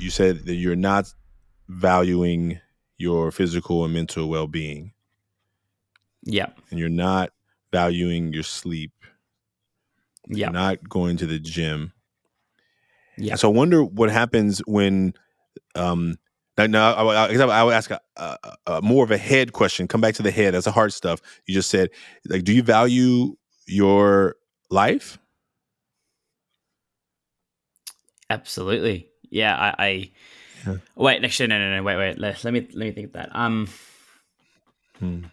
you said that you're not valuing your physical and mental well-being, Yeah. and you're not valuing your sleep. Yeah. You're not going to the gym. Yeah. And so I wonder what happens when now I would ask a more of a head question. Come back to the head. That's the hard stuff. You just said, like, do you value your life? Absolutely. Yeah. I Yeah. wait. Actually, no. Wait. Let me think of that. Hmm.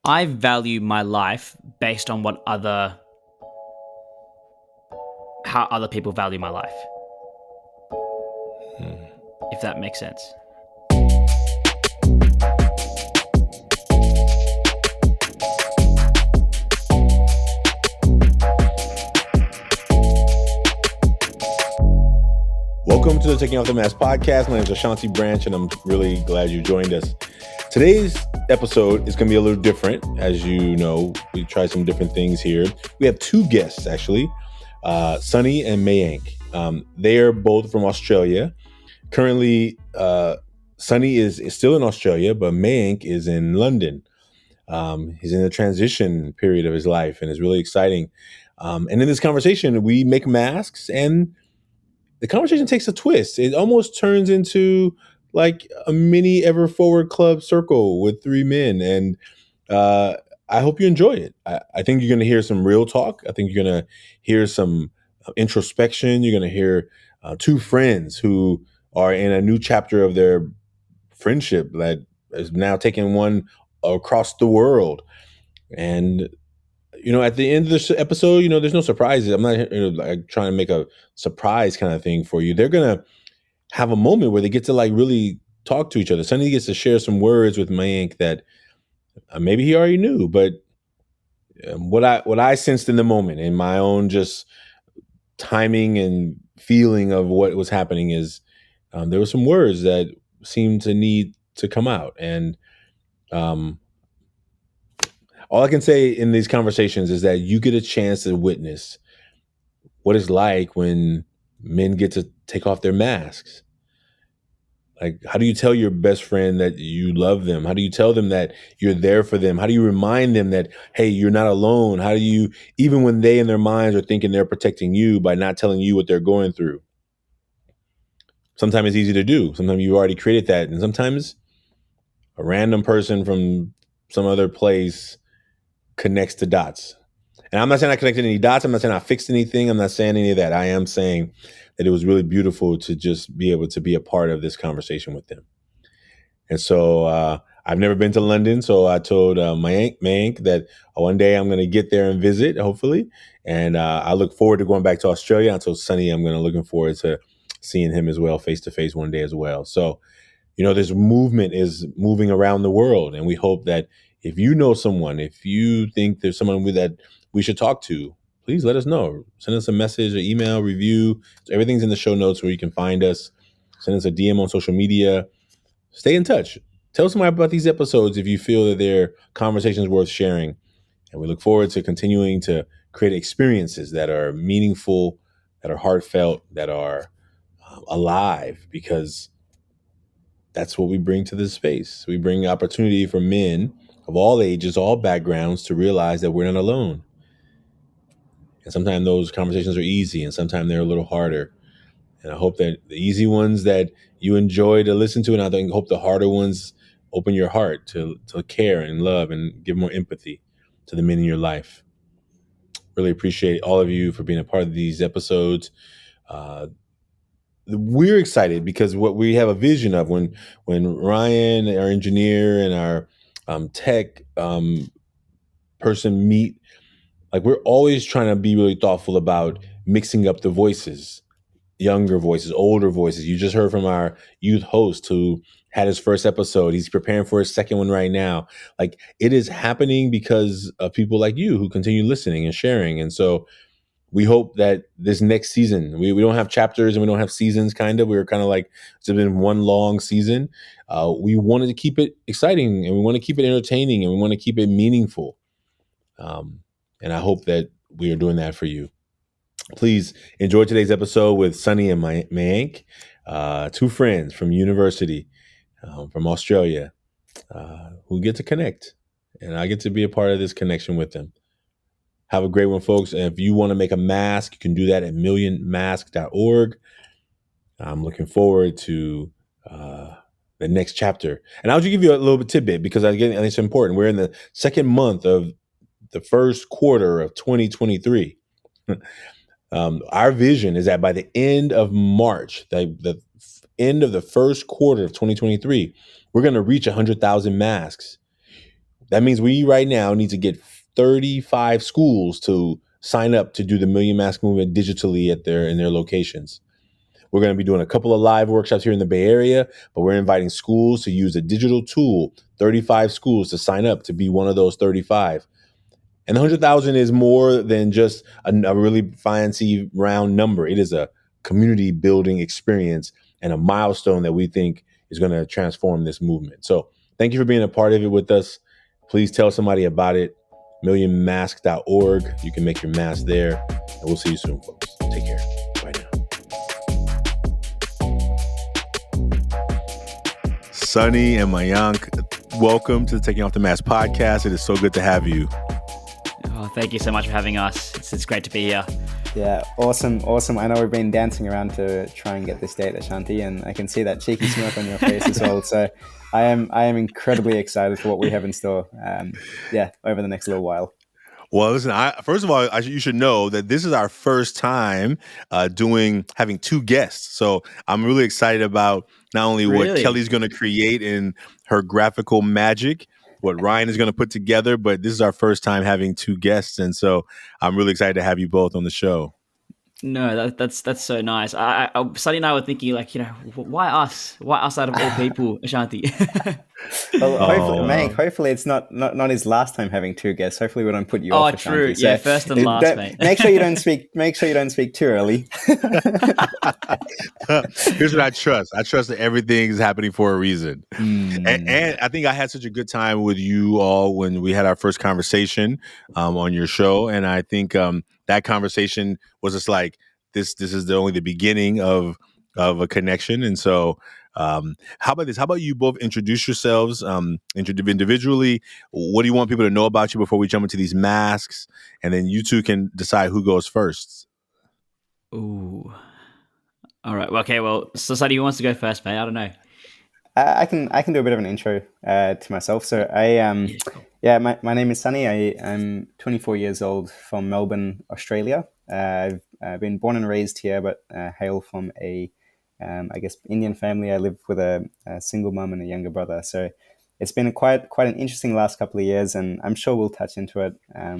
I value my life based on how other people value my life. If that makes sense. Welcome to the Taking Off the Mask podcast. My name is Ashanti Branch, and I'm really glad you joined us. Today's episode is going to be a little different. As you know, we tried some different things here. We have two guests, actually, Sunny and Mayank. They are both from Australia. Currently, Sunny is still in Australia, but Mayank is in London. He's in a transition period of his life, and it's really exciting. And in this conversation, we make masks, and the conversation takes a twist. It almost turns into like a mini Ever Forward Club circle with three men. And I hope you enjoy it. I think you're going to hear some real talk. I think you're going to hear some introspection. You're going to hear two friends who are in a new chapter of their friendship that is now taking one across the world. And at the end of this episode, there's no surprises. I'm not like trying to make a surprise kind of thing for you. They're gonna have a moment where they get to like really talk to each other. Sunny gets to share some words with Mayank that maybe he already knew, but what I sensed in the moment, in my own just timing and feeling of what was happening, is there were some words that seemed to need to come out, and all I can say in these conversations is that you get a chance to witness what it's like when men get to take off their masks. Like, how do you tell your best friend that you love them? How do you tell them that you're there for them? How do you remind them that, hey, you're not alone? How do you, even when they in their minds are thinking they're protecting you by not telling you what they're going through? Sometimes it's easy to do. Sometimes you've already created that. And sometimes a random person from some other place connects the dots. And I'm not saying I connected any dots. I'm not saying I fixed anything. I'm not saying any of that. I am saying that it was really beautiful to just be able to be a part of this conversation with them. And so I've never been to London, so I told Mayank that one day I'm going to get there and visit, hopefully. And I look forward to going back to Australia. I told Sunny I'm looking forward to seeing him as well, face to face one day as well. So, this movement is moving around the world, and we hope that if you know someone, if you think there's someone that we should talk to, please let us know. Send us a message, an email, review. So everything's in the show notes where you can find us. Send us a DM on social media. Stay in touch. Tell somebody about these episodes if you feel that they're conversations worth sharing. And we look forward to continuing to create experiences that are meaningful, that are heartfelt, that are alive, because that's what we bring to this space. We bring opportunity for men of all ages, all backgrounds, to realize that we're not alone. And sometimes those conversations are easy, and sometimes they're a little harder. And I hope that the easy ones that you enjoy to listen to, and I hope the harder ones open your heart to care and love and give more empathy to the men in your life. Really appreciate all of you for being a part of these episodes. We're excited because what we have a vision of when Ryan, our engineer, and our tech person meet, like, we're always trying to be really thoughtful about mixing up the voices, younger voices, older voices. You just heard from our youth host who had his first episode. He's preparing for his second one right now. Like, it is happening because of people like you who continue listening and sharing. And so we hope that this next season, we don't have chapters and we don't have seasons, kind of. We were kind of like, it's been one long season. We wanted to keep it exciting, and we want to keep it entertaining, and we want to keep it meaningful. Um, and I hope that we are doing that for you. Please enjoy today's episode with Sunny and Mayank, two friends from university, from Australia, who get to connect. And I get to be a part of this connection with them. Have a great one, folks. And if you want to make a mask, you can do that at millionmask.org. I'm looking forward to the next chapter. And I'll just give you a little bit tidbit because I think it's important. We're in the second month of the first quarter of 2023. Our vision is that by the end of March, the end of the first quarter of 2023, we're going to reach 100,000 masks. That means we right now need to get 35 schools to sign up to do the Million Mask Movement digitally in their locations. We're going to be doing a couple of live workshops here in the Bay Area, but we're inviting schools to use a digital tool, 35 schools to sign up to be one of those 35. And 100,000 is more than just a really fancy round number. It is a community building experience and a milestone that we think is going to transform this movement. So thank you for being a part of it with us. Please tell somebody about it. millionmask.org. You can make your mask there. And we'll see you soon, folks. Take care. Bye now. Sunny and Mayank, welcome to the Taking Off the Mask podcast. It is so good to have you. Oh, thank you so much for having us. It's great to be here. Yeah, awesome. I know we've been dancing around to try and get this date, Ashanti, and I can see that cheeky smirk on your face as well. So I am incredibly excited for what we have in store. Over the next little while. Well, listen, first of all, you should know that this is our first time having two guests. So I'm really excited about not only what Kelly's going to create in her graphical magic, what Ryan is going to put together, but this is our first time having two guests. And so I'm really excited to have you both on the show. No, that's so nice. Sunny and I were thinking, like, why us? Why us out of all people, Ashanti? Well, hopefully it's not his last time having two guests. Hopefully we don't put you off. Oh, true. Ashanti. Yeah, first and last, mate. Make sure you don't speak too early. Here's what I trust. I trust that everything is happening for a reason. And I think I had such a good time with you all when we had our first conversation on your show. And I think that conversation was just like, this is only the beginning of a connection. And so how about this? How about you both introduce yourselves individually? What do you want people to know about you before we jump into these masks? And then you two can decide who goes first. Ooh. All right. Okay. Well, so Sunny, who wants to go first, mate? I don't know. I can do a bit of an intro to myself. So my name is Sunny. I'm 24 years old from Melbourne, Australia. I've been born and raised here, but hail from a Indian family. I live with a single mom and a younger brother. So it's been quite an interesting last couple of years, and I'm sure we'll touch into it.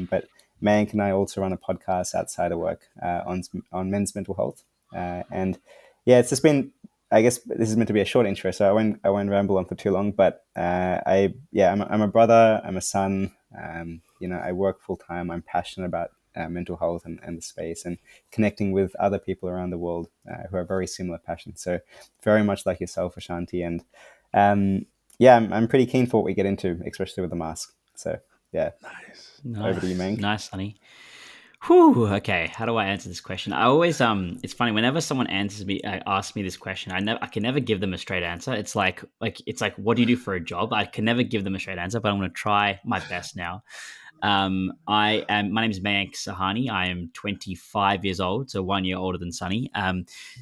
But Mayank and I also run a podcast outside of work on men's mental health. It's just been, I guess this is meant to be a short intro, so I won't ramble on for too long. But I'm a brother. I'm a son. I work full time. I'm passionate about mental health and the space and connecting with other people around the world who have very similar passions. So very much like yourself, Ashanti. And I'm pretty keen for what we get into, especially with the mask. So yeah, nice. Over to you, Mayank. Nice, Sunny. Whew, okay, how do I answer this question? I always it's funny whenever someone asks me this question, I can never give them a straight answer. It's like what do you do for a job? I can never give them a straight answer, but I'm going to try my best now. My name is Mayank Sohani. I am 25 years old, so 1 year older than Sunny.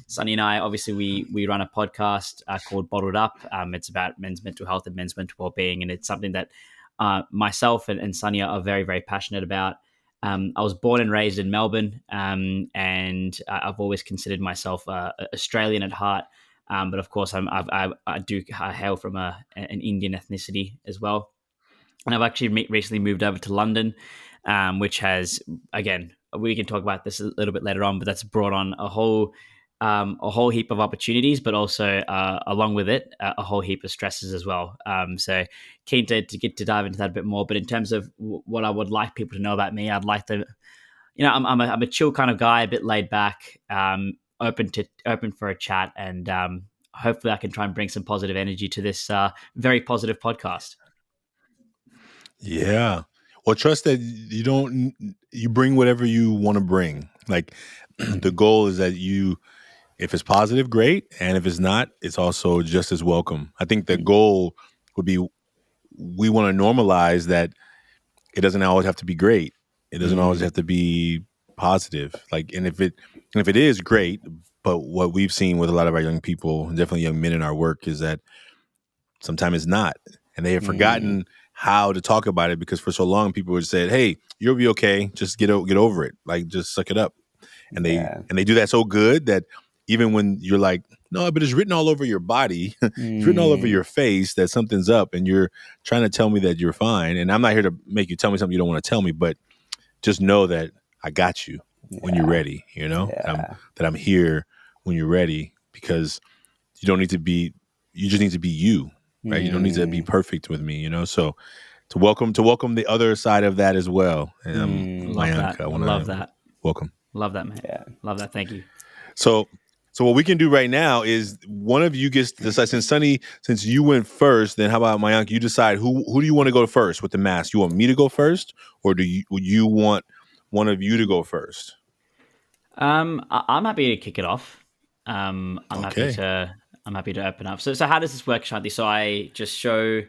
Sunny and I, obviously, we run a podcast called Bottled Up. It's about men's mental health and men's mental well-being, and it's something that myself and Sunny are very, very passionate about. I was born and raised in Melbourne, and I've always considered myself Australian at heart. But of course, I hail from an Indian ethnicity as well. And I've actually recently moved over to London, which has, again, we can talk about this a little bit later on, but that's brought on a whole heap of opportunities, but also along with it, a whole heap of stresses as well. So keen to get to dive into that a bit more. But in terms of what I would like people to know about me, I'd like to, I'm a chill kind of guy, a bit laid back, open for a chat, and hopefully I can try and bring some positive energy to this very positive podcast. Yeah. Well, trust that you bring whatever you want to bring. Like the goal is that if it's positive, great. And if it's not, it's also just as welcome. I think the goal would be, we want to normalize that it doesn't always have to be great. It doesn't always have to be positive. Like, and if it is great, but what we've seen with a lot of our young people, definitely young men in our work, is that sometimes it's not. And they have forgotten how to talk about it, because for so long people would say, "Hey, you'll be okay. Just get over it. Like, just suck it up." And they do that so good that even when you're like, "No, but it's written all over your body, it's written all over your face that something's up, and you're trying to tell me that you're fine." And I'm not here to make you tell me something you don't want to tell me, but just know that I got you when you're ready. That I'm here when you're ready, because you don't need to be. You just need to be you, right? You don't need to be perfect with me. So to welcome the other side of that as well. Love Mayank, that. I want Love to that. welcome. Love that, man. Yeah. Love that. Thank you. So what we can do right now is one of you gets to decide. Since Sunny, since you went first, then how about Mayank? You decide who do you want to go first with the mask? You want me to go first, or do you want one of you to go first? I'm happy to kick it off. I'm Okay. happy to open up. So how does this work, Shanti? So I just show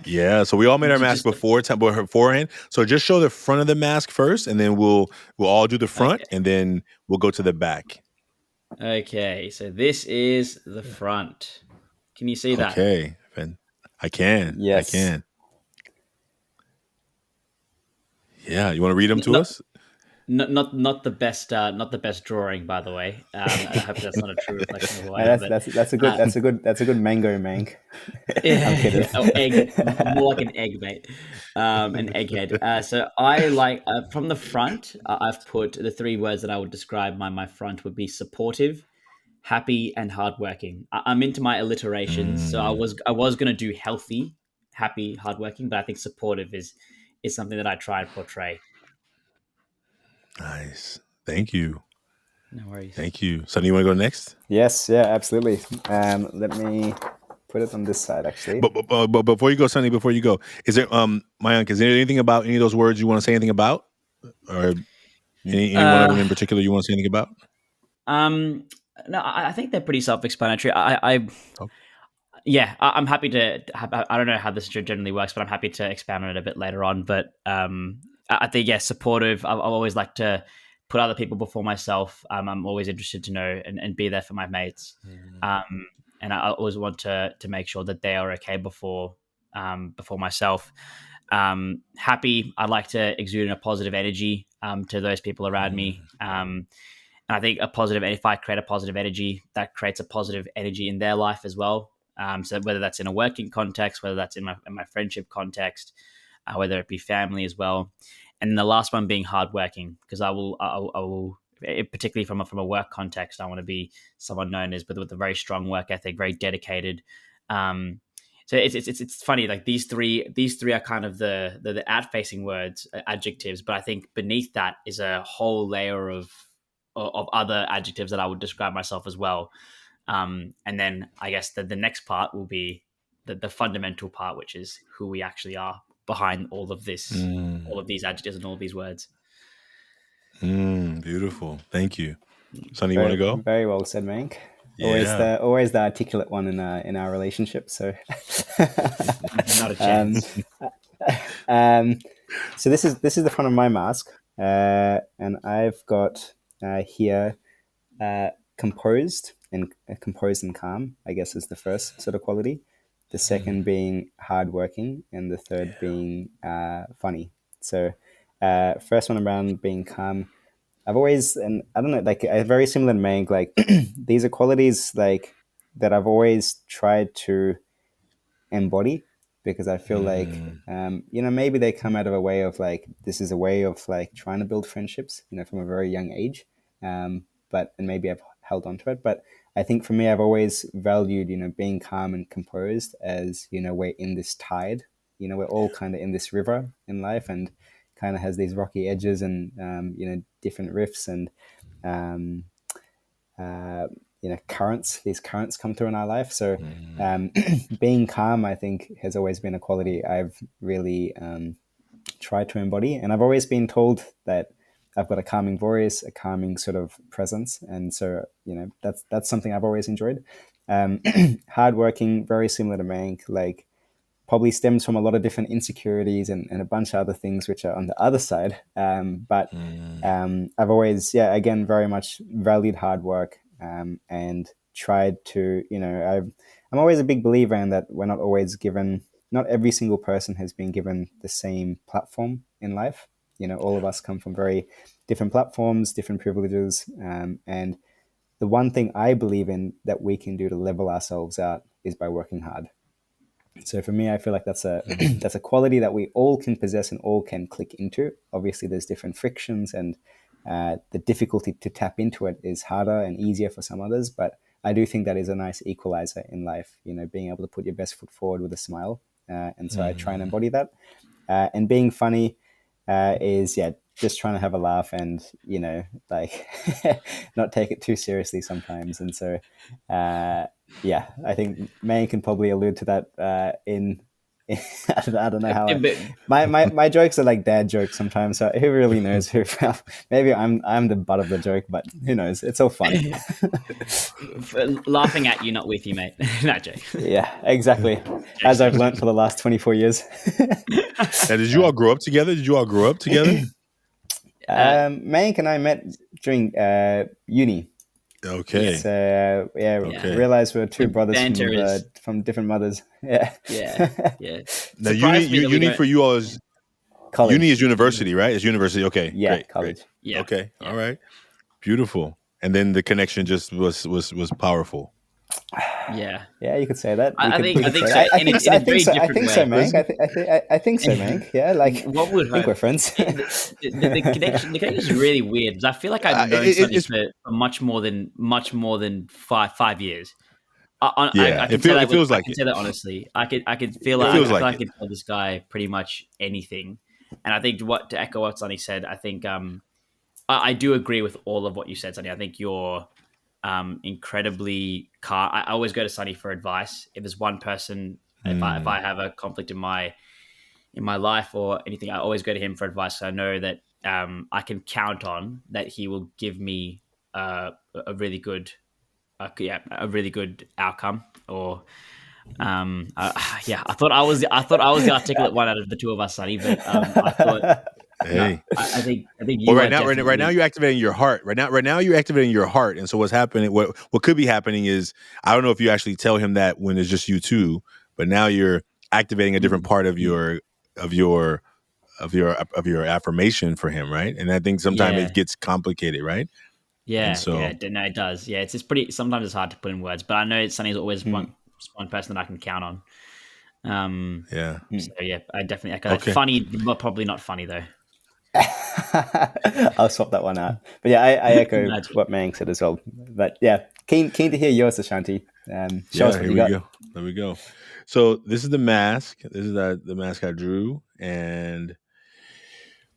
Yeah, so we all made our mask just beforehand. So just show the front of the mask first, and then we'll all do the front, okay. and then we'll go to the back. Okay, so this is the front. Can you see that? Okay, I can. I Yes. can. Yeah, you want to read them to Not us? not the best drawing, by the way. I hope that's not a true reflection of who I No, am. that's a good But mango mank. I'm yeah, kidding. oh, egg, more like an egg, mate. An egghead. So I like from the front. I've put the three words that I would describe my front would be supportive, happy, and hardworking. I'm into my alliterations, so I was gonna do healthy, happy, hardworking, but I think supportive is something that I try and portray. Nice. Thank you. No worries. Thank you. Sonny, you want to go next? Yes, yeah, absolutely. Let me put it on this side, actually. But before you go, Sonny, before you go, is there Mayank, is there anything about any of those words you want to say anything about, or any one of them in particular you want to say anything about? No, I think they're pretty self-explanatory. Oh. Yeah, I'm happy to. I don't know how this generally works, but I'm happy to expand on it a bit later on. But I think supportive. I always like to put other people before myself. I'm always interested to know and be there for my mates. And I always want to make sure that they are okay before myself. Happy. I like to exude a positive energy to those people around me. And I think if I create a positive energy, that creates a positive energy in their life as well. So whether that's in a working context, whether that's in my friendship context, whether it be family as well. And the last one being hardworking, because I will particularly from a work context, I want to be someone known as with a very strong work ethic, very dedicated. So it's funny, like these three are kind of the ad facing words, adjectives, but I think beneath that is a whole layer of other adjectives that I would describe myself as well. And then I guess the next part will be the fundamental part, which is who we actually are behind all of this, all of these adjectives and all of these words. Beautiful. Thank you. Sonny, you want Very, to go? very well said, Mank. Yeah. Always the articulate one in our relationship. So, Not a chance. So this is the front of my mask, and I've got here composed and calm. I guess is the first sort of quality. The second being hardworking, and the third being funny. So, first one around being calm. I've always, and I don't know, like very similar to Mank. Like these are qualities like that I've always tried to embody, because I feel like maybe they come out of a way of like, this is a way of like trying to build friendships, from a very young age, and maybe I've held on to it. But I think for me, I've always valued being calm and composed, as we're in this tide, we're all kind of in this river in life, and kind of has these rocky edges and different riffs and currents. These currents come through in our life. So being calm, I think, has always been a quality I've really tried to embody. And I've always been told that I've got a calming voice, a calming sort of presence. And so, that's something I've always enjoyed. Hardworking, very similar to Mank, like probably stems from a lot of different insecurities and a bunch of other things which are on the other side. But I've always, again, very much valued hard work and tried to, I'm always a big believer in that we're not always given, not every single person has been given the same platform in life. All of us come from very different platforms, different privileges. And the one thing I believe in that we can do to level ourselves out is by working hard. So for me, I feel like that's a that's a quality that we all can possess and all can click into. Obviously, there's different frictions, and the difficulty to tap into it is harder and easier for some others. But I do think that is a nice equalizer in life. Being able to put your best foot forward with a smile, and so I try and embody that. And being funny is just trying to have a laugh and like not take it too seriously sometimes. And so I think May can probably allude to that in I don't know how my jokes are like dad jokes sometimes, so who really knows who maybe I'm the butt of the joke, but who knows, it's all fun. Laughing at you, not with you, mate. No joke. Yeah, exactly. As I've learned for the last 24 years. Now, did you all grow up together? Mayank and I met during uni. Okay. So realized we were two brothers from different mothers. Yeah. Now uni for you all is college. Uni is university, right? It's university. Okay. Yeah, great, college. Great. Yeah. Okay. Yeah. All right. Beautiful. And then the connection just was powerful. Yeah, you could say that. I think so. I think so, Mank. Yeah, like what would I think we're friends. The connection is really weird because I feel like I've known Sunny for much more than 5 years. I can say that honestly. I could feel like I could tell this guy pretty much anything. And I think to echo what Sunny said, I think I do agree with all of what you said, Sunny. I think you're incredibly calm. I always go to Sunny for advice. If there's one person, if I have a conflict in my life or anything, I always go to him for advice. So I know that I can count on that he will give me a really good outcome. Or I thought I was the articulate one out of the two of us, Sunny. But I thought. Hey, no, I think you right now you're activating your heart. Right now you're activating your heart. And so what's happening? What could be happening is, I don't know if you actually tell him that when it's just you two, but now you're activating a different part of your affirmation for him, right? And I think sometimes it gets complicated, right? Yeah, no, it does. Yeah, it's pretty. Sometimes it's hard to put in words, but I know Sunny's always one person that I can count on. So I definitely echo that. Funny, but probably not funny though. I'll swap that one out. But I echo what Mayank said as well. But keen to hear yours, Ashanti. Show us what you got. There we go. So this is the mask. This is the mask I drew, and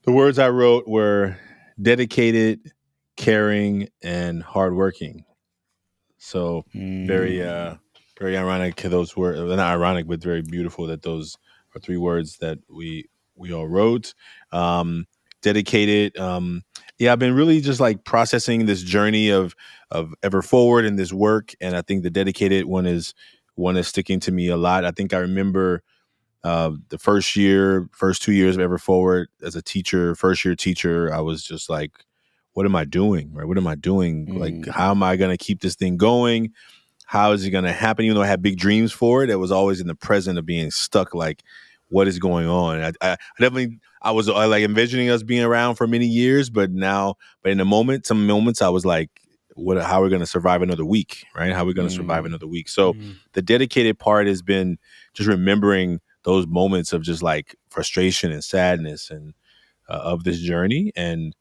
the words I wrote were dedicated, caring, and hardworking. So very ironic. Those words, not ironic, but very beautiful that those are three words that we all wrote. Dedicated. I've been really just like processing this journey of ever forward in this work, and I think the dedicated one is sticking to me a lot. I think I remember the first 2 years of ever forward as a teacher, first year teacher. I was just like, what am I doing? Right? What am I doing? Like, how am I going to keep this thing going? How is it going to happen? Even though I had big dreams for it, it was always in the present of being stuck. Like, what is going on? I definitely, I was like envisioning us being around for many years, but in some moments I was like, how are we going to survive another week? Right? How are we going to survive another week? So the dedicated part has been just remembering those moments of just like frustration and sadness and of this journey, and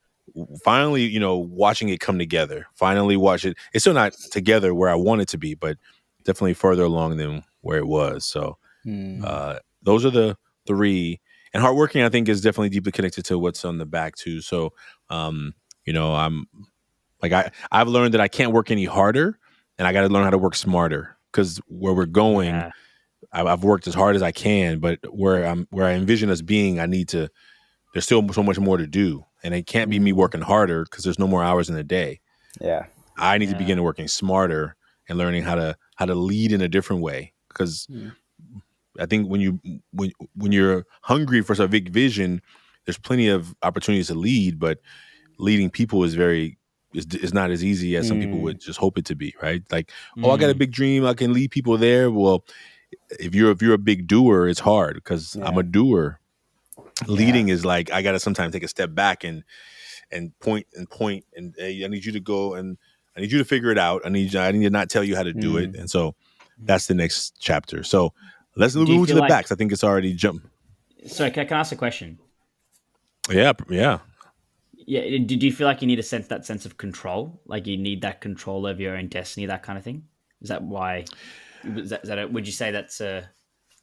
finally, watching it come together. Finally watch it. It's still not together where I want it to be, but definitely further along than where it was. So those are the three. And hardworking, I think, is definitely deeply connected to what's on the back too. So, I'm like I've learned that I can't work any harder, and I got to learn how to work smarter because where we're going, Yeah. I've worked as hard as I can, but where I envision us being, I need to. There's still so much more to do, and it can't be me working harder because there's no more hours in the day. Yeah. I need to begin working smarter and learning how to lead in a different way because I think when you're hungry for some big vision, there's plenty of opportunities to lead, but leading people is not as easy as some people would just hope it to be, right? Like, oh, I got a big dream, I can lead people there. Well, if you're a big doer, it's hard because I'm a doer. Leading is like I got to sometimes take a step back and point and hey, I need you to go and I need you to figure it out. I need to not tell you how to do it. And so that's the next chapter. So let's Do you move to feel the like? backs. I think it's already jumped. Sorry, can I ask a question? Yeah, yeah. Yeah, did you feel like you need that sense of control? Like you need that control over your own destiny, that kind of thing? Is that why? Would you say that's a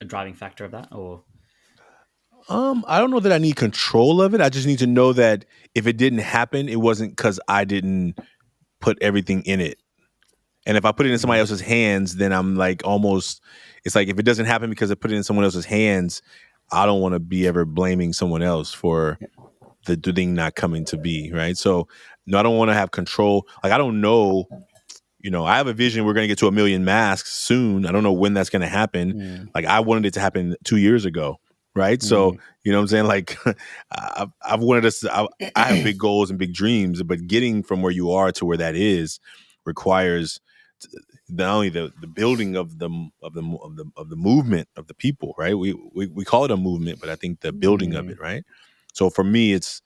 driving factor of that, or? I don't know that I need control of it. I just need to know that if it didn't happen, it wasn't because I didn't put everything in it. And if I put it in somebody else's hands, then I'm like almost. It's like if it doesn't happen because I put it in someone else's hands, I don't want to be ever blaming someone else for the thing not coming to be, right? So no, I don't want to have control. Like I don't know, I have a vision we're going to get to 1 million masks soon. I don't know when that's going to happen. Like I wanted it to happen 2 years ago, right? So, you know what I'm saying? Like I've wanted us I have big goals and big dreams, but getting from where you are to where that is requires not only the building of the movement of the people, right? We call it a movement, but I think the building of it, right? So for me, it's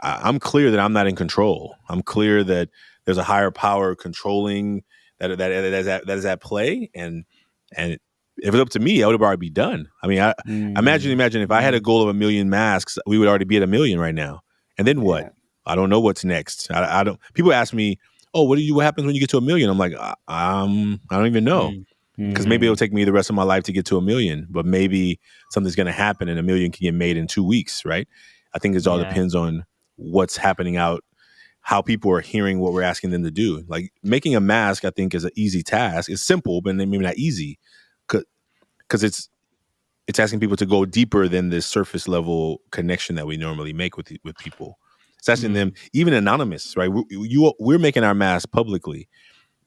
I'm clear that I'm not in control. I'm clear that there's a higher power controlling that is at play, and if it's up to me, I would already be done. I mean, I imagine if I had a goal of 1 million masks, we would already be at 1 million right now. And then what? I don't know what's next. I don't. People ask me, "Oh, what happens when you get to 1 million?" I'm like, I don't even know because maybe it'll take me the rest of my life to get to 1 million, but maybe something's going to happen and 1 million can get made in 2 weeks, right? I think it all depends on what's happening out, how people are hearing what we're asking them to do. Like making a mask, I think is an easy task. It's simple, but maybe not easy because it's asking people to go deeper than this surface level connection that we normally make with people. It's asking them, even anonymous, right? We're making our mask publicly,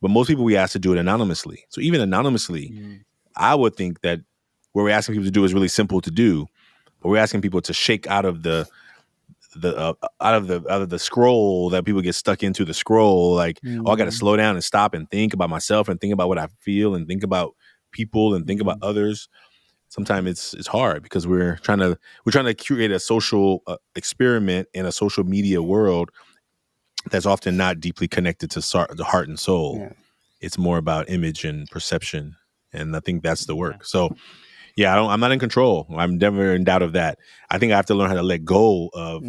but most people we ask to do it anonymously. So even anonymously, I would think that what we're asking people to do is really simple to do, but we're asking people to shake out of the out of the scroll that people get stuck into the scroll. Like, oh, I got to slow down and stop and think about myself and think about what I feel and think about people and think about others. Sometimes it's hard because we're trying to create a social experiment in a social media world that's often not deeply connected to the heart and soul. It's more about image and perception, and I think that's the work. So yeah, I'm not in control. I'm never in doubt of that. I think I have to learn how to let go of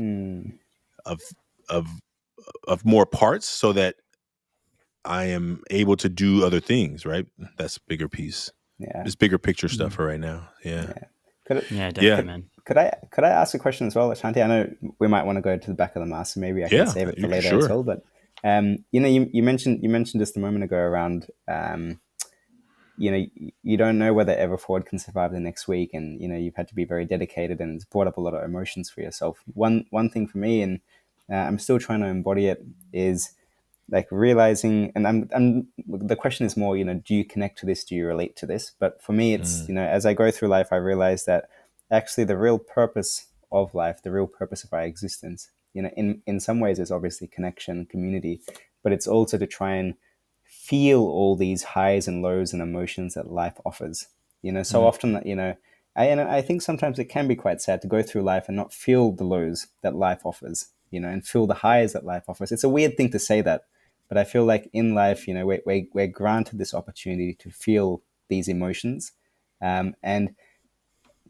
of of more parts so that I am able to do other things, right? That's bigger piece. It's bigger picture stuff for right now. Yeah. Definitely, man. Could I ask a question as well, Ashanti? I know we might want to go to the back of the mask, so maybe I can save it for later as well. But you mentioned just a moment ago around you don't know whether ever Ford can survive the next week, and you've had to be very dedicated, and it's brought up a lot of emotions for yourself. One thing for me, and I'm still trying to embody it, is like realizing, and I'm the question is more, do you connect to this? Do you relate to this? But for me, it's as I go through life, I realize that actually the real purpose of life, the real purpose of our existence, in some ways, is obviously connection, community, but it's also to try and feel all these highs and lows and emotions that life offers. So often that I think sometimes it can be quite sad to go through life and not feel the lows that life offers, and feel the highs that life offers. It's a weird thing to say that, but I feel like in life, we're granted this opportunity to feel these emotions, and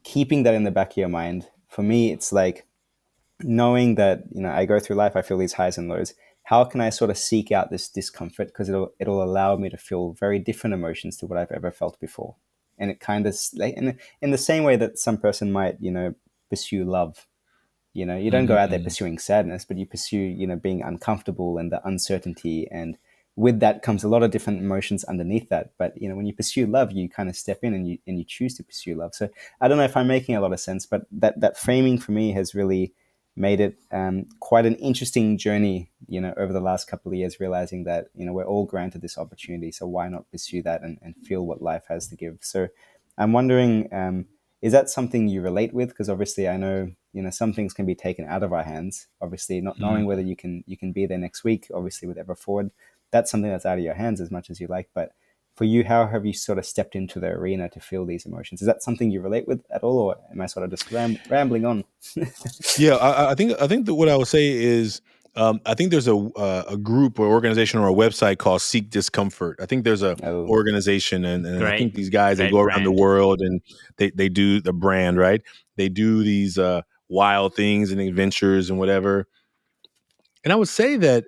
keeping that in the back of your mind. For me, it's like knowing that I go through life, I feel these highs and lows. How can I sort of seek out this discomfort, because it'll allow me to feel very different emotions to what I've ever felt before, and it kind of in the same way that some person might, pursue love. You don't go out there pursuing sadness, but you pursue, being uncomfortable and the uncertainty. And with that comes a lot of different emotions underneath that. But, when you pursue love, you kind of step in and you choose to pursue love. So I don't know if I'm making a lot of sense, but that framing for me has really made it quite an interesting journey, over the last couple of years, realizing that, we're all granted this opportunity. So why not pursue that and feel what life has to give? So I'm wondering, is that something you relate with? Because obviously I know, some things can be taken out of our hands. Obviously, not knowing whether you can be there next week, obviously with Ever Forward, that's something that's out of your hands as much as you like. But for you, how have you sort of stepped into the arena to feel these emotions? Is that something you relate with at all, or am I sort of just rambling on? Yeah, I think that what I would say is I think there's a group or organization or a website called Seek Discomfort. I think there's a Oh, organization, and I think Great, these guys, they great go around the brand. world and they do the brand, right. They do these wild things and adventures and whatever. And I would say that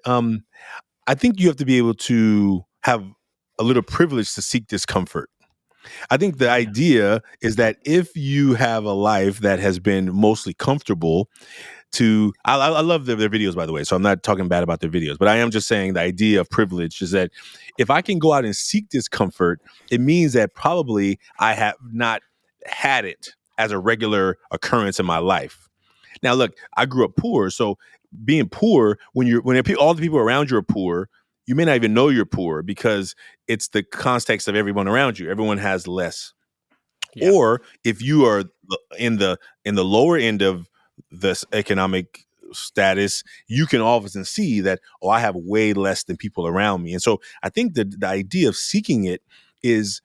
I think you have to be able to have a little privilege to seek discomfort. I think the Yeah. idea is that if you have a life that has been mostly comfortable, I love their videos, by the way, so I'm not talking bad about their videos, but I am just saying the idea of privilege is that if I can go out and seek discomfort, it means that probably I have not had it as a regular occurrence in my life. Now, look, I grew up poor, so being poor, all the people around you are poor, you may not even know you're poor because it's the context of everyone around you. Everyone has less. Yeah. Or if you are in the lower end of this economic status, you can all of a sudden see that, oh, I have way less than people around me. And so I think the idea of seeking it is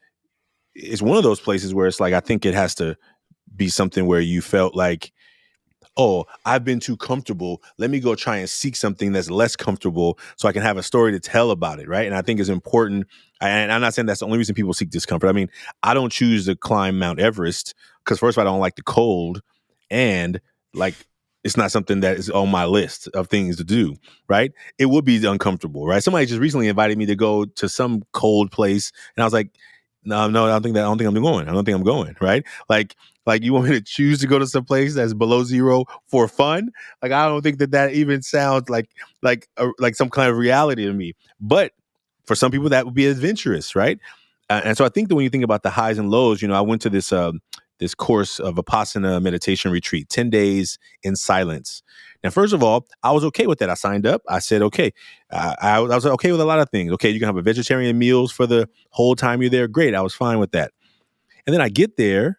one of those places where it's like, I think it has to be something where you felt like, oh, I've been too comfortable. Let me go try and seek something that's less comfortable so I can have a story to tell about it, right? And I think it's important. And I'm not saying that's the only reason people seek discomfort. I mean, I don't choose to climb Mount Everest because, first of all, I don't like the cold, and like it's not something that is on my list of things to do, right? It would be uncomfortable, right? Somebody just recently invited me to go to some cold place, and I was like, no, I don't think I'm going. I don't think I'm going, right? Like you want me to choose to go to some place that's below zero for fun? Like I don't think that even sounds like some kind of reality to me. But for some people, that would be adventurous, right? And so I think that when you think about the highs and lows, I went to this course of Vipassana meditation retreat, 10 days in silence. Now, first of all, I was okay with that. I signed up. I said, okay. I was okay with a lot of things. Okay, you can have a vegetarian meals for the whole time you're there. Great. I was fine with that. And then I get there,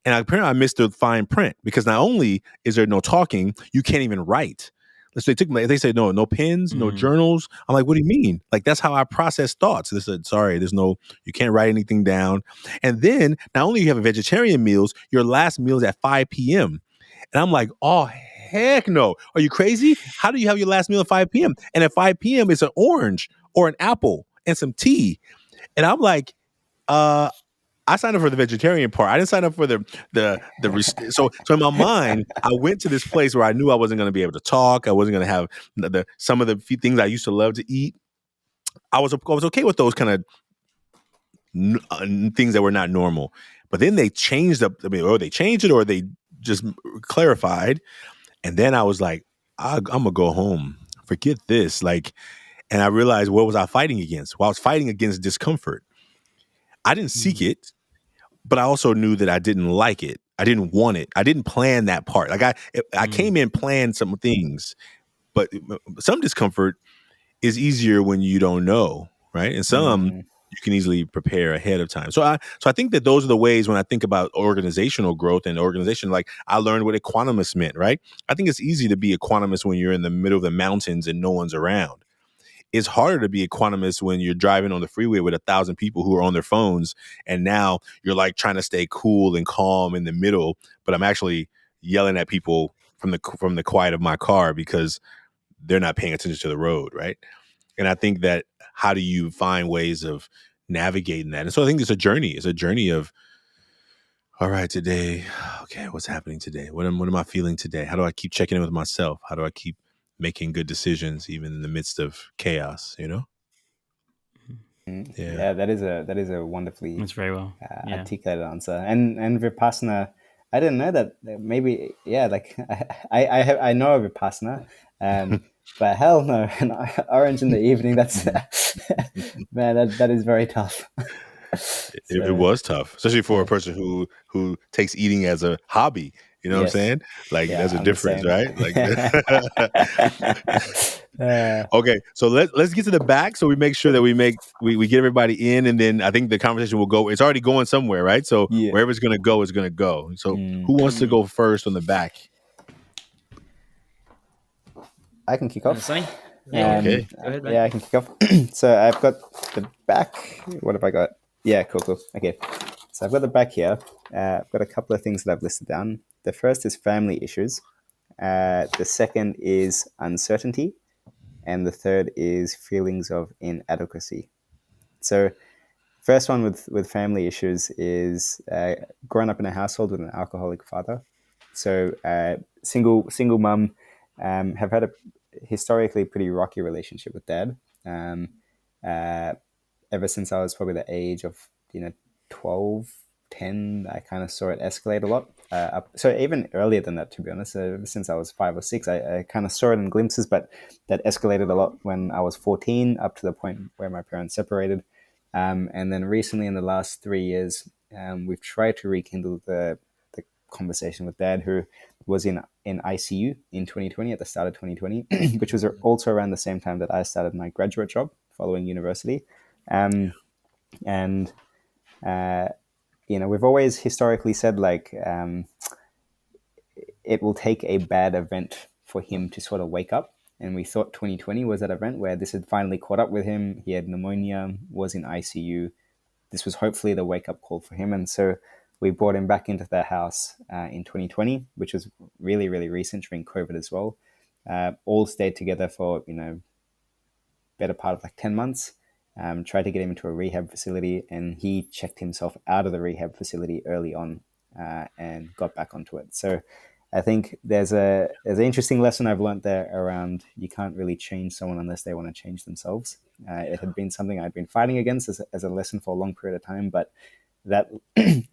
and apparently I missed the fine print because not only is there no talking, you can't even write. So they said, no pens, no Mm. journals. I'm like, what do you mean? Like, that's how I process thoughts. They said, sorry, you can't write anything down. And then not only you have a vegetarian meals, your last meal is at 5 p.m. And I'm like, oh, heck no. Are you crazy? How do you have your last meal at 5 p.m.? And at 5 p.m. it's an orange or an apple and some tea. And I'm like, uh, I signed up for the vegetarian part. I didn't sign up for so in my mind, I went to this place where I knew I wasn't going to be able to talk. I wasn't going to have some of the few things I used to love to eat. I was okay with those kind of things that were not normal. But then they changed up. I mean, or they changed it, or they just clarified. And then I was like, I'm gonna go home. Forget this. And I realized, what was I fighting against? Well, I was fighting against discomfort. I didn't seek Mm. it, but I also knew that I didn't like it. I didn't want it. I didn't plan that part. Like I Mm. came in planned some things, but some discomfort is easier when you don't know, right? And some mm, you can easily prepare ahead of time. So I think that those are the ways when I think about organizational growth and organization. Like I learned what equanimous meant, right? I think it's easy to be equanimous when you're in the middle of the mountains and no one's around. It's harder to be equanimous when you're driving on the freeway with 1,000 people who are on their phones, and now you're like trying to stay cool and calm in the middle, but I'm actually yelling at people from the quiet of my car because they're not paying attention to the road, right? And I think that, how do you find ways of navigating that? And so I think it's a journey. It's a journey of, all right, today, okay, what's happening today? What am I feeling today? How do I keep checking in with myself? How do I keep making good decisions even in the midst of chaos, you know? Yeah. Yeah, that is a wonderfully That's very well. Yeah. articulated answer. And Vipassana, I didn't know that. Maybe yeah, like I know of Vipassana, but hell no, an orange in the evening. That's man, that is very tough. It So was tough, especially for a yeah, person who takes eating as a hobby. You know what I'm yes, saying? Like yeah, that's a I'm the difference, same. right? Like uh, okay, so let's get to the back so we make sure that we get everybody in, and then I think the conversation will go. It's already going somewhere, right? So yeah, wherever it's gonna go is gonna go. So who mm. wants to go first on the back? I can kick off. Sunny? Yeah. Okay. Go ahead, mate. Yeah, I can kick off. So I've got the back. What have I got? Yeah, cool, cool. Okay. So I've got the back here. I've got a couple of things that I've listed down. The first is family issues. The second is uncertainty. And the third is feelings of inadequacy. So first one with family issues is growing up in a household with an alcoholic father. So single mum, have had a historically pretty rocky relationship with dad. Um, uh, Ever since I was probably the age of 12, 10, I kind of saw it escalate a lot. So even earlier than that, to be honest, ever since I was 5 or 6, I kind of saw it in glimpses, but that escalated a lot when I was 14, up to the point where my parents separated. And then recently, in the last 3 years, we've tried to rekindle the conversation with dad, who was in ICU in 2020, at the start of 2020, which was also around the same time that I started my graduate job following university. Um, and uh, we've always historically said, like, it will take a bad event for him to sort of wake up. And we thought 2020 was that event where this had finally caught up with him. He had pneumonia, was in ICU. This was hopefully the wake up call for him. And so we brought him back into the house in 2020, which was really, really recent during COVID as well. All stayed together for, better part of like 10 months. Tried to get him into a rehab facility, and he checked himself out of the rehab facility early on, and got back onto it. So I think there's an interesting lesson I've learned there around, you can't really change someone unless they want to change themselves. It had been something I'd been fighting against as a lesson for a long period of time, but that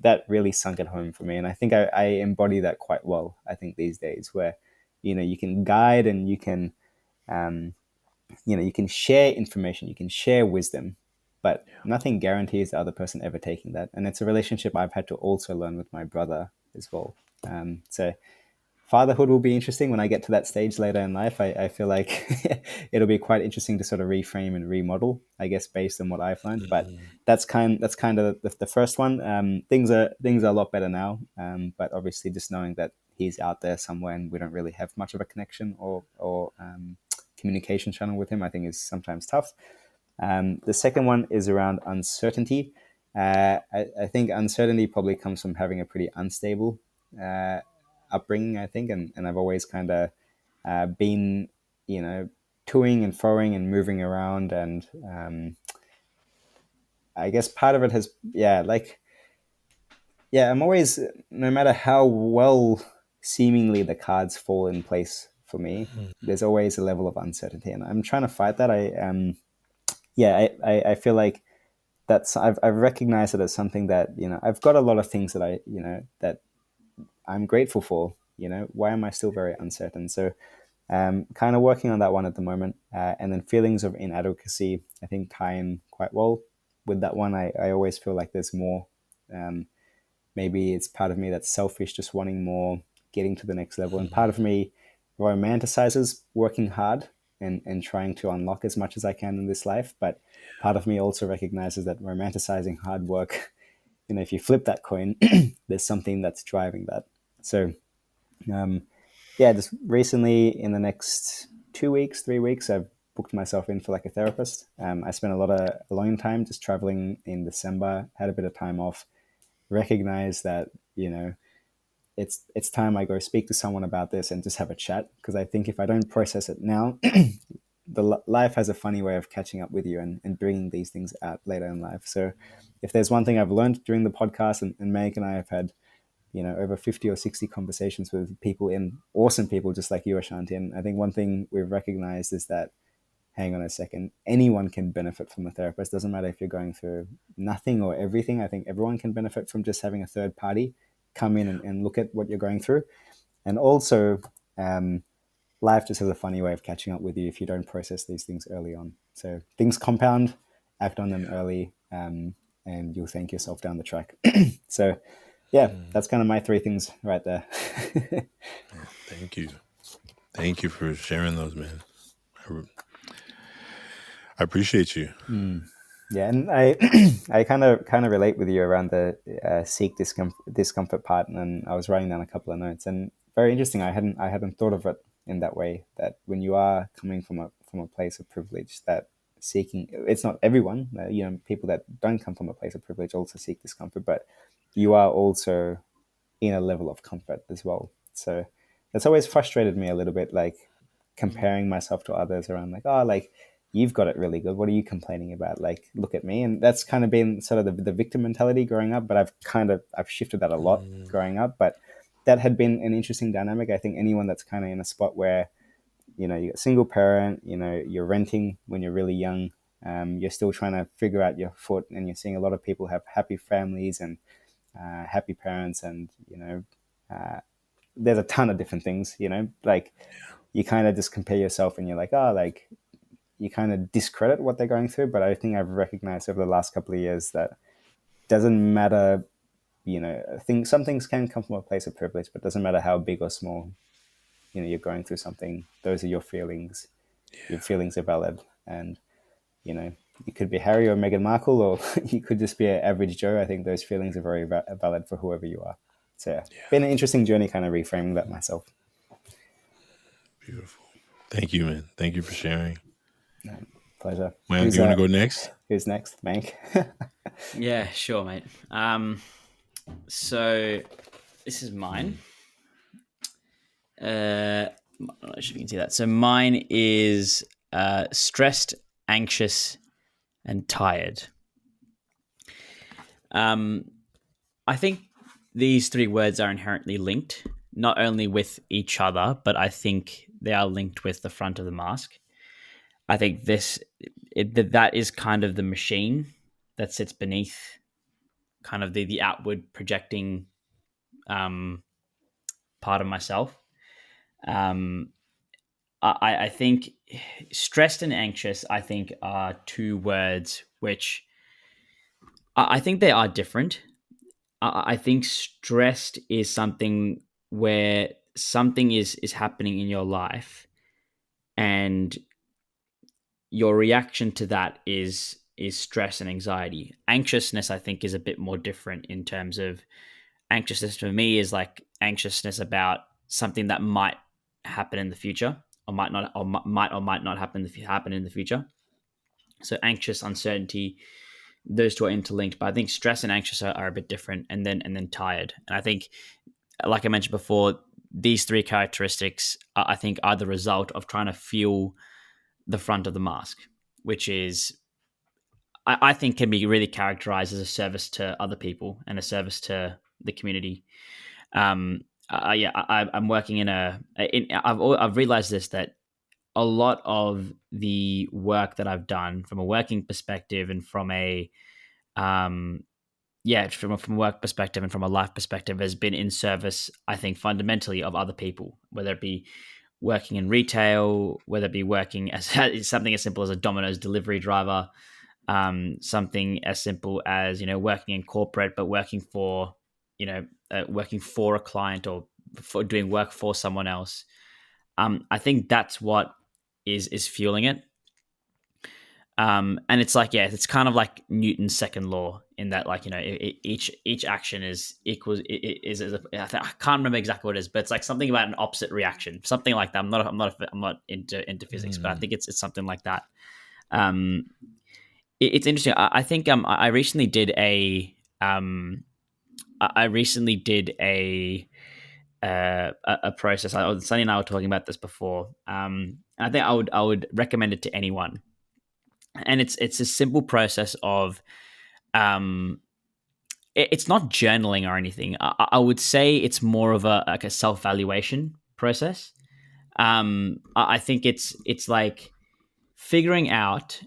that really sunk at home for me, and I think I embody that quite well. I think these days, where you can guide, and um, you can share information, you can share wisdom, but nothing guarantees the other person ever taking that. And it's a relationship I've had to also learn with my brother as well. So fatherhood will be interesting when I get to that stage later in life. I feel like it'll be quite interesting to sort of reframe and remodel, I guess, based on what I've learned. But that's kind of the first one. Things are a lot better now, but obviously just knowing that he's out there somewhere and we don't really have much of a connection or communication channel with him, I think is sometimes tough. The second one is around uncertainty. I think uncertainty probably comes from having a pretty unstable uh, upbringing, I think, and I've always kind of been, toing and froing and moving around, and I guess part of it has, yeah, like, yeah, I'm always, no matter how well seemingly the cards fall in place for me, there's always a level of uncertainty, and I'm trying to fight that. I feel like I've recognized it as something that, I've got a lot of things that that I'm grateful for. Why am I still very uncertain? So kind of working on that one at the moment. And then feelings of inadequacy, I think, tie in quite well with that one. I always feel like there's more. Maybe it's part of me that's selfish, just wanting more, getting to the next level. And part of me romanticizes working hard and trying to unlock as much as I can in this life. But part of me also recognizes that romanticizing hard work, if you flip that coin, there's something that's driving that. So, um, yeah, just recently in the next 2 weeks, 3 weeks, I've booked myself in for like a therapist. I spent a lot of alone time just traveling in December, had a bit of time off, recognized that, it's time I go speak to someone about this and just have a chat. Because I think if I don't process it now, life has a funny way of catching up with you and bringing these things out later in life. So if there's one thing I've learned during the podcast, and Meg and I have had, over 50 or 60 conversations with people, in awesome people just like you, Ashanti. And I think one thing we've recognized is that hang on a second, anyone can benefit from a therapist. Doesn't matter if you're going through nothing or everything. I think everyone can benefit from just having a third party come in and look at what you're going through. And also, life just has a funny way of catching up with you if you don't process these things early on. So things compound, act on them early, and you'll thank yourself down the track. So, yeah, that's kind of my three things right there. Thank you. Thank you for sharing those, man. I appreciate you. Yeah, and I I kind of relate with you around the seek discomfort part, and I was writing down a couple of notes, and very interesting. I hadn't thought of it in that way. That when you are coming from a place of privilege, that seeking, it's not everyone. People that don't come from a place of privilege also seek discomfort, but you are also in a level of comfort as well. So that's always frustrated me a little bit, like comparing myself to others around, like, oh, like you've got it really good. What are you complaining about? Like, look at me. And that's kind of been sort of the victim mentality growing up, but I've shifted that a lot growing up. But that had been an interesting dynamic. I think anyone that's kind of in a spot where, you're a single parent, you're renting when you're really young, you're still trying to figure out your foot, and you're seeing a lot of people have happy families and happy parents, and there's a ton of different things, like you kind of just compare yourself and you're like, oh, like you kind of discredit what they're going through. But I think I've recognized over the last couple of years that doesn't matter, some things can come from a place of privilege, but it doesn't matter how big or small, you're going through something. Those are your feelings. Your feelings are valid. And, you could be Harry or Meghan Markle, or you could just be an average Joe. I think those feelings are very valid for whoever you are. So yeah, been an interesting journey kind of reframing that myself. Beautiful. Thank you, man. Thank you for sharing. Pleasure. Mayank, you want to go next? Who's next, Mayank? Yeah, sure, mate. So this is mine. I don't know if you can see that. So mine is stressed, anxious, and tired. I think these three words are inherently linked, not only with each other, but I think they are linked with the front of the mask. I think that is kind of the machine that sits beneath kind of the outward projecting part of myself. I think stressed and anxious, I think, are two words which I think they are different. I think stressed is something where something is happening in your life, and your reaction to that is stress and anxiety. Anxiousness, I think, is a bit more different in terms of anxiousness for me is like anxiousness about something that might happen in the future, or might not, or might not happen in the future. So anxious, uncertainty, those two are interlinked. But I think stress and anxious are a bit different, and then tired. And I think, like I mentioned before, these three characteristics, I think, are the result of trying to fuel the front of the mask, which is, I think, can be really characterized as a service to other people and a service to the community. I'm working I've realized this, that a lot of the work that I've done from a working perspective and from a from a work perspective and from a life perspective has been in service, I think, fundamentally of other people, whether it be working in retail, whether it be working as something as simple as a Domino's delivery driver, something as simple as, working in corporate, but working for, working for a client, or for doing work for someone else. I think that's what is fueling it. And it's like, it's kind of like Newton's second law, in that, like, each action is equals I can't remember exactly what it is, but it's like something about an opposite reaction, something like that. I'm not into physics, but I think it's something like that. It's interesting. I think I recently did a process. Sunny and I were talking about this before. I think I would recommend it to anyone. And it's a simple process of, it's not journaling or anything. I would say it's more of a self-valuation process. I think it's like figuring out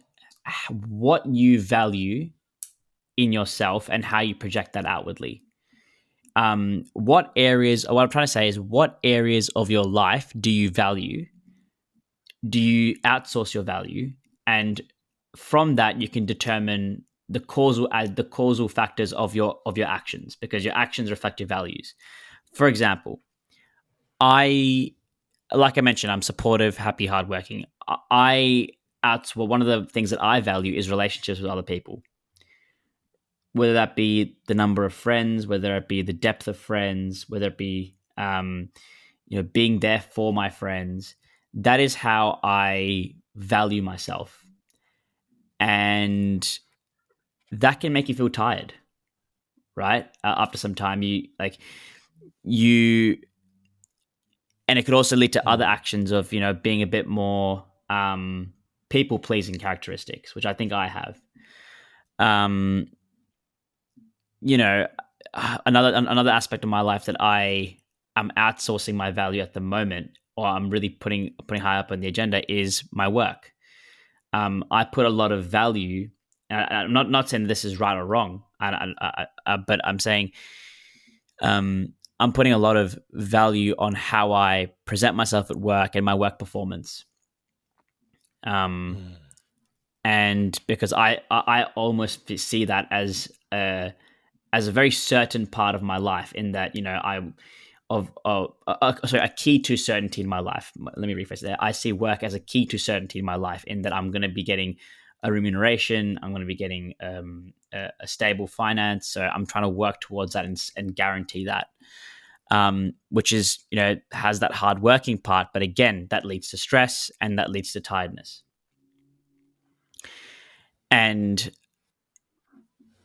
what you value in yourself and how you project that outwardly. What I'm trying to say is, what areas of your life do you value? Do you outsource your value? And from that, you can determine the causal factors of your actions, because your actions reflect your values. For example, like I mentioned, I'm supportive, happy, hardworking. One of the things that I value is relationships with other people, whether that be the number of friends, whether it be the depth of friends, whether it be being there for my friends. That is how I value myself, and that can make you feel tired, right? After some time, you, and it could also lead to other actions of being a bit more people pleasing characteristics, which I think I have. Um, another aspect of my life that I am outsourcing my value at the moment, or I'm really putting high up on the agenda, is my work. I put a lot of value, and I'm not saying this is right or wrong, but I'm saying I'm putting a lot of value on how I present myself at work and my work performance. And because I almost see that as a very certain part of my life, in that I'm a key to certainty in my life. Let me rephrase that. I see work as a key to certainty in my life, in that I'm going to be getting a remuneration, I'm going to be getting a stable finance. So I'm trying to work towards that and guarantee that, which is has that hard working part, but again, that leads to stress and that leads to tiredness. And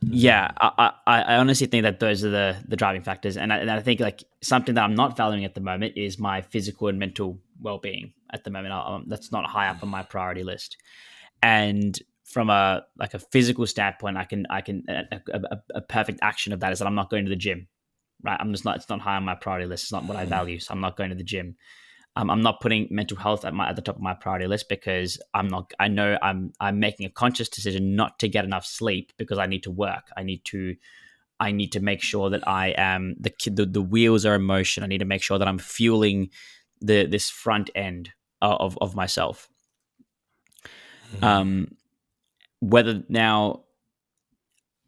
yeah, I honestly think that those are the driving factors, and I think like something that I'm not valuing at the moment is my physical and mental well-being at the moment. That's not high up on my priority list. And from a physical standpoint, I can a perfect action of that is that I'm not going to the gym. Right, I'm just not. It's not high on my priority list. It's not what I value, so I'm not going to the gym. I'm not putting mental health at the top of my priority list, because I know I'm making a conscious decision not to get enough sleep, because I need to work. I need to make sure that I am the wheels are in motion. I need to make sure that I'm fueling this front end of myself. Whether now,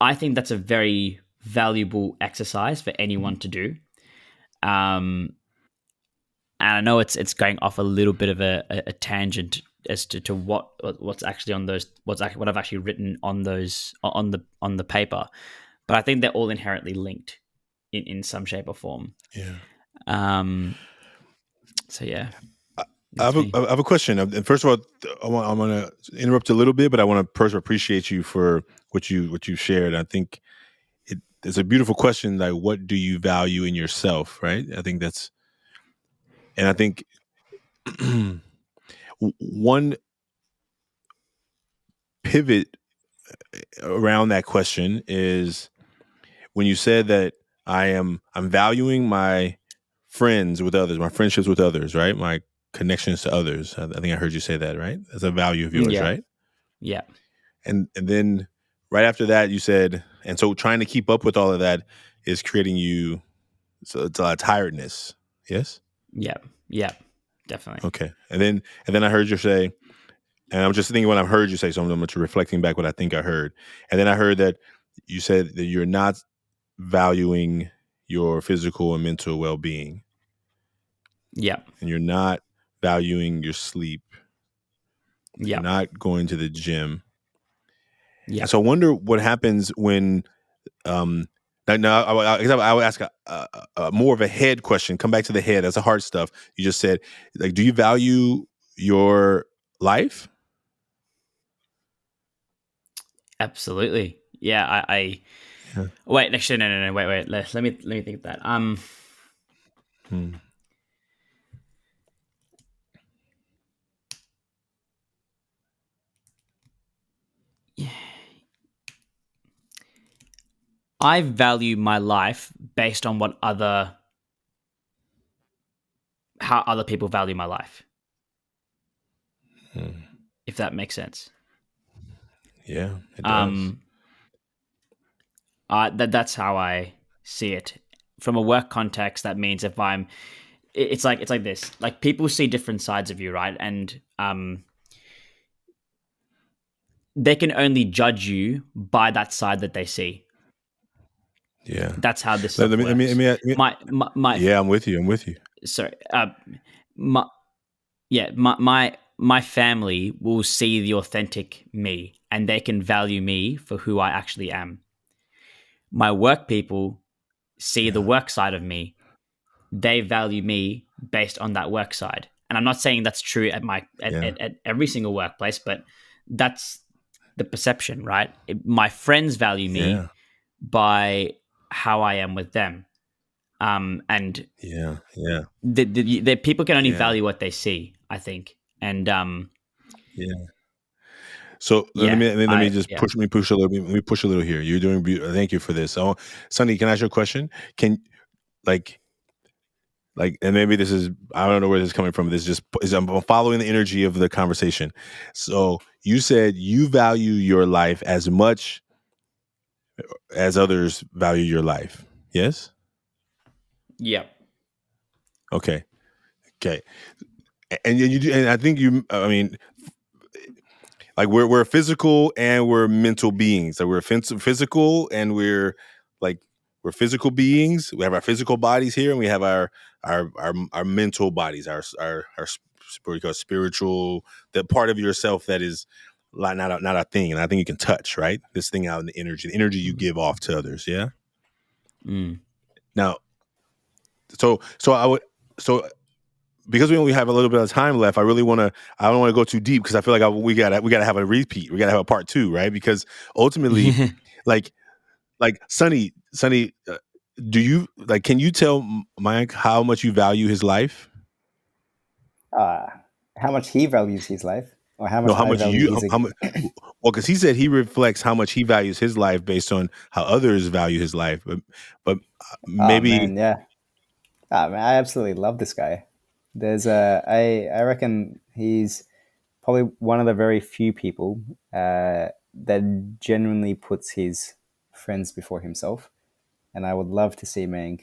I think that's a very valuable exercise for anyone to do. And I know it's going off a little bit of a tangent as to what's actually on those, what I've actually written on those on the paper, but I think they're all inherently linked in some shape or form. Yeah. So yeah. I have a question. And first of all, I'm going to interrupt a little bit, but I want to first appreciate you for what you shared. I think it's a beautiful question. Like, what do you value in yourself? Right. I think one pivot around that question is when you said that I'm valuing my friends with others, my friendships with others, right? My connections to others. I think I heard you say that, right? That's a value of yours, Yeah. right? Yeah. And then right after that, you said, and so trying to keep up with all of that is creating you, so it's a tiredness. Yes. Yeah. Yeah. Definitely. Okay. And then I heard you say, and I'm just thinking what I've heard you say, so I'm just reflecting back what I think I heard. And then I heard that you said that you're not valuing your physical and mental well-being. Yeah. And you're not valuing your sleep. Yeah. You're not going to the gym. Yeah. And so I wonder what happens when now I would ask a more of a head question. Come back to the head. That's the hard stuff. You just said, like, do you value your life? Absolutely. Yeah. I Yeah. wait. Actually, no. Wait. Let me think of that. I value my life based on how other people value my life. if that makes sense. Yeah, it does. That's how I see it. From a work context, that means if I'm, it's like this. Like people see different sides of you, right? And they can only judge you by that side that they see. Yeah. That's how this Let stuff me, let me, let works. me, let me- My yeah, I'm with you. I'm with you. sorry, my yeah, my family will see the authentic me, and they can value me for who I actually am. My work people see the Yeah. work side of me. They value me based on that work side. And I'm not saying that's true at Yeah. at every single workplace, but that's the perception, right? My friends value me Yeah. by how I am with them. And Yeah. Yeah. the people can only Yeah. value what they see, I think. And Yeah. So yeah, let me I just yeah. push a little bit. Let me push a little here. You're doing beautiful. Thank you for this. So, Sunny, can I ask you a question? Can like and maybe this is, I don't know where this is coming from. This is I'm following the energy of the conversation. So you said you value your life as much as others value your life. Yes. Yeah. Okay. Okay. And you do, and I think you. I mean, like we're physical and we're mental beings. Like we're physical and like we're physical beings. We have our physical bodies here, and we have our mental bodies, our what we call spiritual, the part of yourself that is like not a thing, and I think you can touch, right? This thing out in the energy you Mm. give off to others. Yeah. Mm. Now, so I would so because we only have a little bit of time left, I really want to. I don't want to go too deep because I feel like we gotta have a repeat. We gotta have a part two, right? Because ultimately, like Sunny, do you like? Can you tell Mike how much you value his life? Uh, how much he values his life, or how No, much how I much value you his. how much? Well, because he said he reflects how much he values his life based on how others value his life, but Oh maybe man, yeah. Man, I absolutely love this guy. I reckon he's probably one of the very few people that genuinely puts his friends before himself, and I would love to see Mank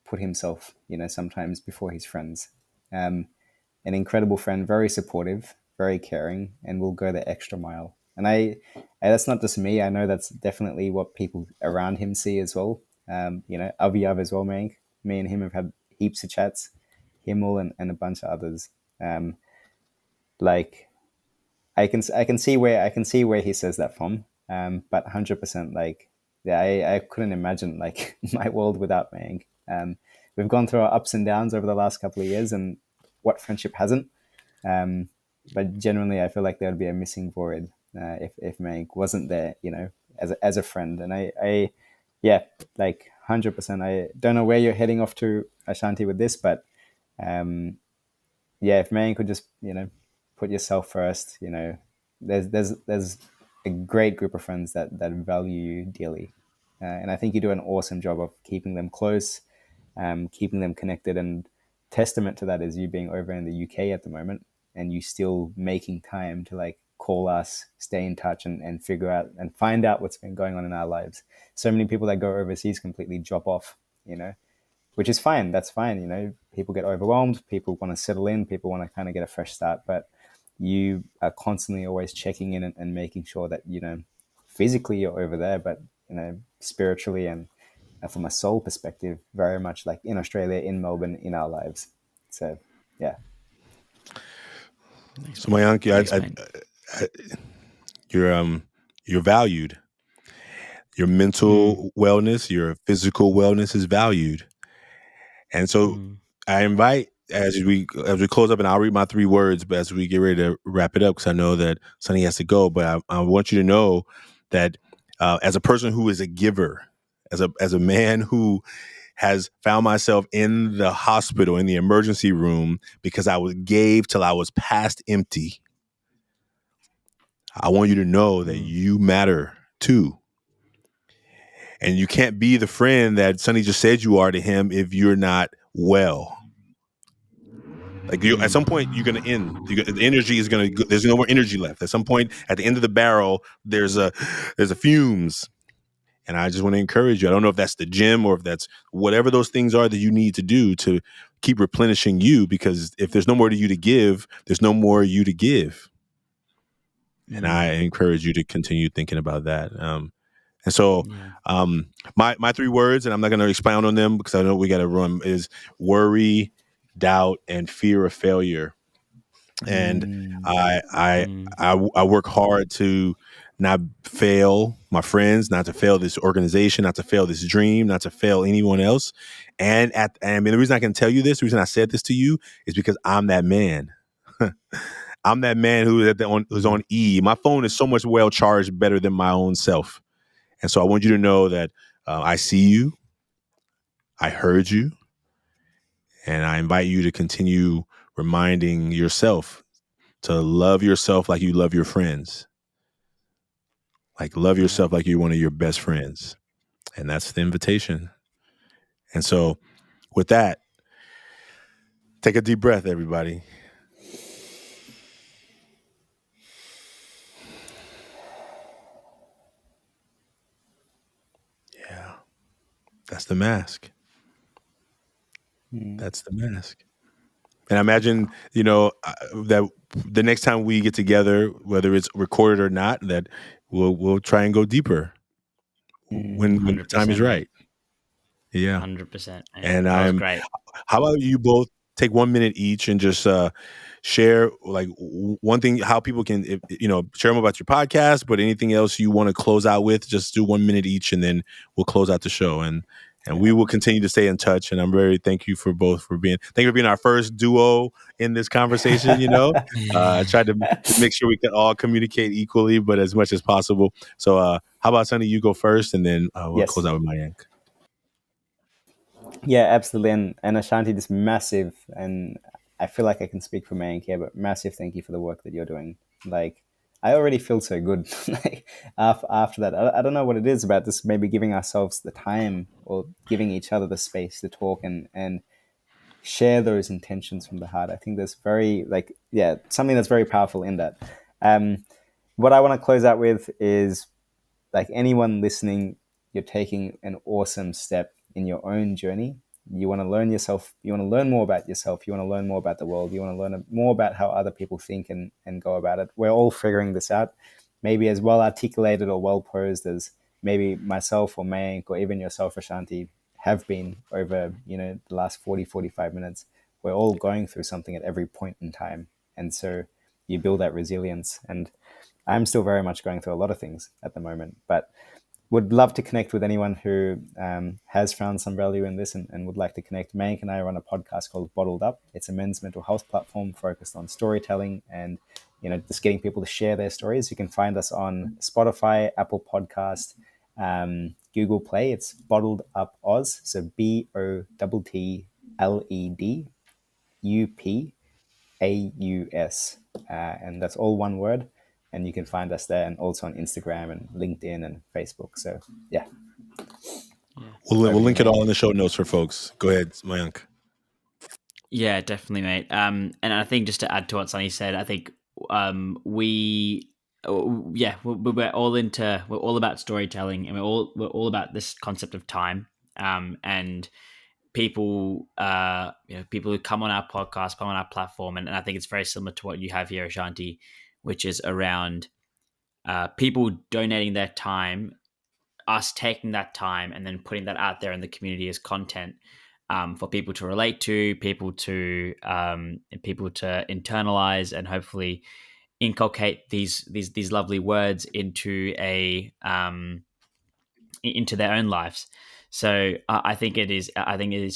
put himself, sometimes before his friends. Um, an incredible friend, very supportive, very caring, and will go the extra mile. That's not just me. I know that's definitely what people around him see as well. Aviyav as well, Mank. Me and him have had heaps of chats. Himmel and a bunch of others. Um, like I can see where he says that from. But 100% like yeah, I couldn't imagine like my world without Mank. We've gone through our ups and downs over the last couple of years, and what friendship hasn't. Um, but generally, I feel like there would be a missing void if Mank wasn't there, as a friend. And yeah, like 100%. I don't know where you're heading off to, Ashanti, with this, but um, yeah, if Mank could just put yourself first, there's a great group of friends that value you dearly, and I think you do an awesome job of keeping them close, keeping them connected. And testament to that is you being over in the UK at the moment, and you still making time to like call us, stay in touch, and figure out and find out what's been going on in our lives. So many people that go overseas completely drop off, which is fine. That's fine. People get overwhelmed. People want to settle in. People want to kind of get a fresh start. But you are constantly always checking in and making sure that, physically you're over there, but, spiritually and from a soul perspective, very much like in Australia, in Melbourne, in our lives. So, yeah. Thanks, so man. Mayank, Thanks, man. I, you're valued. Your Mm. mental wellness, your physical wellness is valued. And so Mm. I invite as we close up, and I'll read my three words, but as we get ready to wrap it up, because I know that Sunny has to go, but I want you to know that as a person who is a giver, as a man who has found myself in the hospital in the emergency room because I was gave till I was past empty. I want you to know that Mm. you matter too. And you can't be the friend that Sonny just said you are to him if you're not well. Like at some point, you're going to end. The energy is going to. There's no more energy left. At some point, at the end of the barrel, there's a fumes. And I just want to encourage you. I don't know if that's the gym or if that's whatever those things are that you need to do to keep replenishing you. Because if there's no more to you to give, there's no more you to give. And I encourage you to continue thinking about that. And so my 3 words, and I'm not going to expound on them because I know we got to run, is worry, doubt, and fear of failure. And I work hard to not fail my friends, not to fail this organization, not to fail this dream, not to fail anyone else. And the reason I can tell you this, the reason I said this to you, is because I'm that man. I'm that man who's on E. My phone is so much well charged better than my own self. And so I want you to know that I see you, I heard you, and I invite you to continue reminding yourself to love yourself like you love your friends. Like love yourself like you're one of your best friends. And that's the invitation. And so with that, take a deep breath, everybody. Yeah. That's the mask. That's the mask. And I imagine, that the next time we get together, whether it's recorded or not, that we'll try and go deeper when the time is right. Yeah. 100%. And that was great. How about you both take 1 minute each and just share like one thing, how people can, share them about your podcast, but anything else you want to close out with, just do 1 minute each, and then we'll close out the show. And we will continue to stay in touch. And I'm thank you for being our first duo in this conversation. I tried to make sure we can all communicate equally, but as much as possible. So how about Sunny, you go first, and then we'll close out with Mayank. Yeah, absolutely. And Ashanti, this massive, and I feel like I can speak for Mayank here, but massive thank you for the work that you're doing. Like, I already feel so good like after that. I don't know what it is about this, maybe giving ourselves the time or giving each other the space to talk and share those intentions from the heart. I think there's something that's very powerful in that. What I want to close out with is, like, anyone listening, you're taking an awesome step in your own journey. You want to learn yourself. You want to learn more about yourself. You want to learn more about the world. You want to learn more about how other people think and go about it. We're all figuring this out, maybe as well articulated or well posed as maybe myself or Mayank or even yourself, Ashanti, have been over, the last 40, 45 minutes. We're all going through something at every point in time. And so you build that resilience. And I'm still very much going through a lot of things at the moment, but would love to connect with anyone who has found some value in this and would like to connect. Mayank and I run a podcast called Bottled Up. It's a men's mental health platform focused on storytelling and, just getting people to share their stories. You can find us on Spotify, Apple Podcast, Google Play. It's Bottled Up Oz. So BOTTLEDUPAUS. And that's all one word. And you can find us there, and also on Instagram and LinkedIn and Facebook. So, yeah. We'll link it all in the show notes for folks. Go ahead, Mayank. Yeah, definitely, mate. And I think just to add to what Sunny said, I think we're all about storytelling, and we're all about this concept of time. And people, people who come on our podcast, come on our platform, and I think it's very similar to what you have here, Ashanti, which is around people donating their time, us taking that time and then putting that out there in the community as content for people to relate to, people to internalize, and hopefully inculcate these lovely words into into their own lives. So I think it is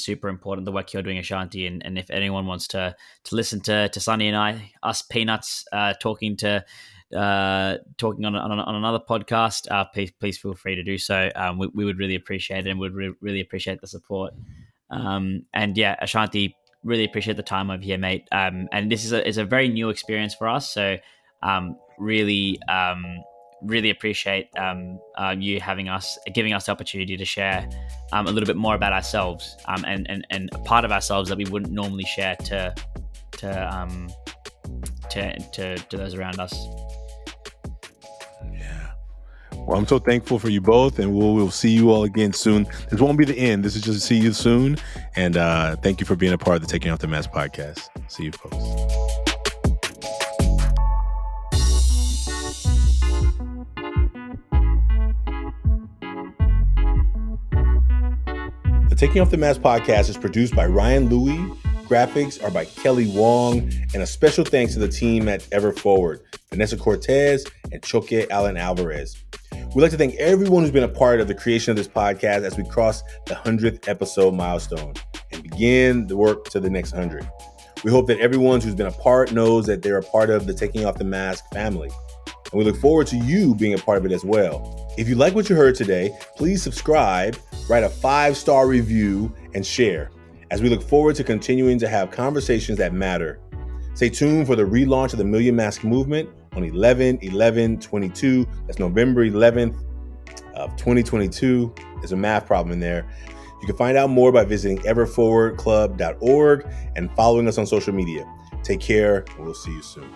super important, the work you're doing, Ashanti, and if anyone wants to listen to Sunny and I, us peanuts, talking on another podcast, please feel free to do so. We would really appreciate it, and would really appreciate the support. And yeah, Ashanti, really appreciate the time over here, mate. And this is a very new experience for us, so really appreciate you giving us the opportunity to share a little bit more about ourselves, and a part of ourselves that we wouldn't normally share to to those around us. Yeah. Well, I'm so thankful for you both, and we'll see you all again soon. This won't be the end. This is just to see you soon. And thank you for being a part of the Taking Off the Mask podcast. See you, folks. The Taking Off the Mask podcast is produced by Ryan Louie. Graphics are by Kelly Wong. And a special thanks to the team at Ever Forward, Vanessa Cortez and Choque Allen Alvarez. We'd like to thank everyone who's been a part of the creation of this podcast as we cross the 100th episode milestone and begin the work to the next 100. We hope that everyone who's been a part knows that they're a part of the Taking Off the Mask family. And we look forward to you being a part of it as well. If you like what you heard today, please subscribe, write a 5-star review, and share, as we look forward to continuing to have conversations that matter. Stay tuned for the relaunch of the Million Mask Movement on 11/11/22. That's November 11th of 2022. There's a math problem in there. You can find out more by visiting everforwardclub.org and following us on social media. Take care, and we'll see you soon.